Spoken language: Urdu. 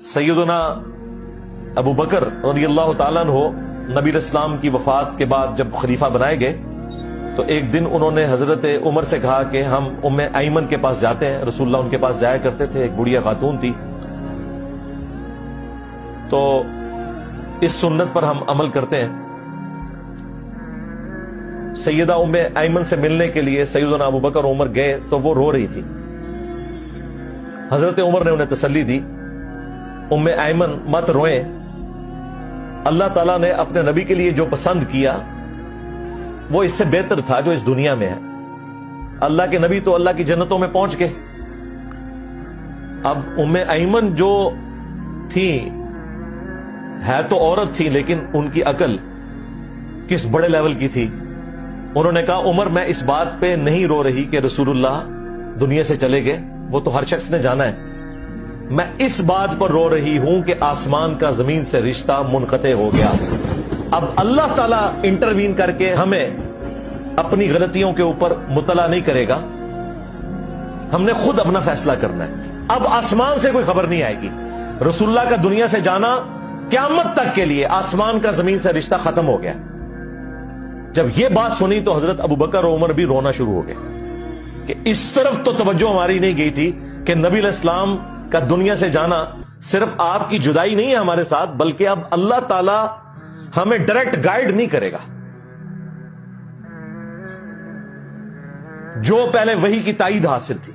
سیدنا ابو بکر رضی اللہ تعالیٰ عنہ نبی الاسلام کی وفات کے بعد جب خلیفہ بنائے گئے تو ایک دن انہوں نے حضرت عمر سے کہا کہ ہم ام ایمن کے پاس جاتے ہیں. رسول اللہ ان کے پاس جایا کرتے تھے, ایک بڑھیا خاتون تھی. تو اس سنت پر ہم عمل کرتے ہیں. سیدہ ام ایمن سے ملنے کے لیے سیدنا ابو بکر عمر گئے تو وہ رو رہی تھی. حضرت عمر نے انہیں تسلی دی, ام ایمن مت روئیں, اللہ تعالیٰ نے اپنے نبی کے لیے جو پسند کیا وہ اس سے بہتر تھا جو اس دنیا میں ہے. اللہ کے نبی تو اللہ کی جنتوں میں پہنچ گئے. اب ام ایمن جو تھی ہے تو عورت تھی لیکن ان کی عقل کس بڑے لیول کی تھی. انہوں نے کہا عمر میں اس بات پہ نہیں رو رہی کہ رسول اللہ دنیا سے چلے گئے, وہ تو ہر شخص نے جانا ہے. میں اس بات پر رو رہی ہوں کہ آسمان کا زمین سے رشتہ منقطع ہو گیا. اب اللہ تعالیٰ انٹروین کر کے ہمیں اپنی غلطیوں کے اوپر مطلع نہیں کرے گا, ہم نے خود اپنا فیصلہ کرنا ہے. اب آسمان سے کوئی خبر نہیں آئے گی. رسول اللہ کا دنیا سے جانا قیامت تک کے لیے آسمان کا زمین سے رشتہ ختم ہو گیا. جب یہ بات سنی تو حضرت ابو بکر و عمر بھی رونا شروع ہو گئے کہ اس طرف تو توجہ ہماری نہیں گئی تھی کہ نبی علیہ السلام کا دنیا سے جانا صرف آپ کی جدائی نہیں ہے ہمارے ساتھ, بلکہ اب اللہ تعالی ہمیں ڈائریکٹ گائیڈ نہیں کرے گا. جو پہلے وحی کی تائید حاصل تھی